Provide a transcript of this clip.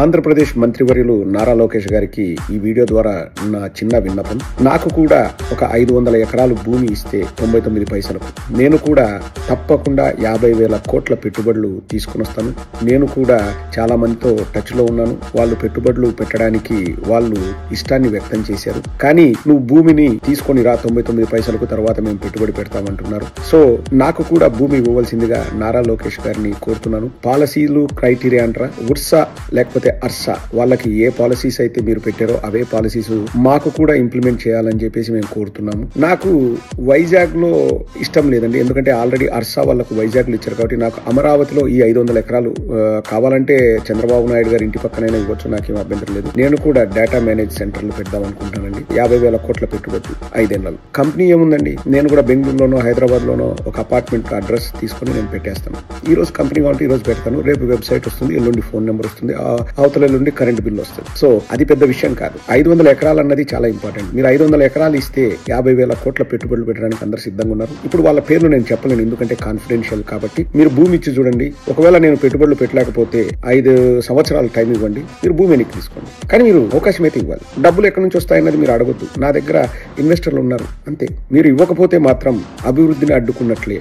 ఆంధ్రప్రదేశ్ మంత్రివర్యులు నారా లోకేష్ గారికి ఈ వీడియో ద్వారా నా చిన్న విన్నపం. నాకు కూడా ఒక 500 ఎకరాలు భూమి ఇస్తే 99 పైసలకు నేను కూడా తప్పకుండా 50,000 కోట్ల పెట్టుబడులు తీసుకుని వస్తాను. నేను కూడా చాలా మందితో టచ్ లో ఉన్నాను. వాళ్ళు పెట్టుబడులు పెట్టడానికి వాళ్ళు ఇష్టాన్ని వ్యక్తం చేశారు. కానీ నువ్వు భూమిని తీసుకొని రా 99 పైసలకు, తర్వాత మేము పెట్టుబడి పెడతామంటున్నారు. సో నాకు కూడా భూమి ఇవ్వవలసిందిగా నారా లోకేష్ గారిని కోరుతున్నాను. పాలసీలు క్రైటీరియా అంటారా, ఉర్సా లేకపోతే అర్సా, వాళ్ళకి ఏ పాలసీస్ అయితే మీరు పెట్టారో అవే పాలసీస్ మాకు కూడా ఇంప్లిమెంట్ చేయాలని చెప్పేసి మేము కోరుతున్నాము. నాకు వైజాగ్ లో ఇష్టం లేదండి, ఎందుకంటే ఆల్రెడీ అర్సా వాళ్ళకు వైజాగ్ లో ఇచ్చారు. కాబట్టి నాకు అమరావతిలో ఈ 500 ఎకరాలు కావాలంటే చంద్రబాబు నాయుడు గారి ఇంటి పక్కనైనా ఇవ్వచ్చు, నాకేం అభ్యంతరం లేదు. నేను కూడా డేటా మేనేజ్ సెంటర్లు పెడదాం అనుకుంటానండి. 50,000 కోట్ల పెట్టుబడి 5 ఏళ్లలో. కంపెనీ ఏముందండి, నేను కూడా బెంగళూరులోనో హైదరాబాద్ లోనో ఒక అపార్ట్మెంట్ అడ్రస్ తీసుకుని నేను పెట్టేస్తాను. ఈ రోజు కంపెనీ కావాలంటే ఈ రోజు పెడతాను, రేపు వెబ్సైట్ వస్తుంది, ఎల్లుండి ఫోన్ నెంబర్ వస్తుంది, అవతల ఎల్లుండి కరెంట్ బిల్ వస్తుంది. సో అది పెద్ద విషయం కాదు. 500 ఎకరాలు అన్నది చాలా ఇంపార్టెంట్. మీరు 500 ఎకరాలు ఇస్తే 50,000 కోట్ల పెట్టుబడులు పెట్టడానికి అందరు సిద్ధంగా ఉన్నారు. ఇప్పుడు వాళ్ళ పేర్లు నేను చెప్పలేను, ఎందుకంటే కాన్ఫిడెన్షియల్ కాబట్టి. మీరు భూమి ఇచ్చి చూడండి. ఒకవేళ నేను పెట్టుబడులు పెట్టలేకపోతే 5 సంవత్సరాలు టైం ఇవ్వండి, మీరు భూమి వెనక్కి తీసుకోండి. కానీ మీరు అవకాశం అయితే ఇవ్వాలి. డబ్బులు ఎక్కడి నుంచి వస్తాయన్నది మీరు అడగొద్దు. నా దగ్గర ఇన్వెస్టర్లు ఉన్నారు అంతే. మీరు ఇవ్వకపోతే మాత్రం అభివృద్ధిని అడ్డుకున్నట్లే.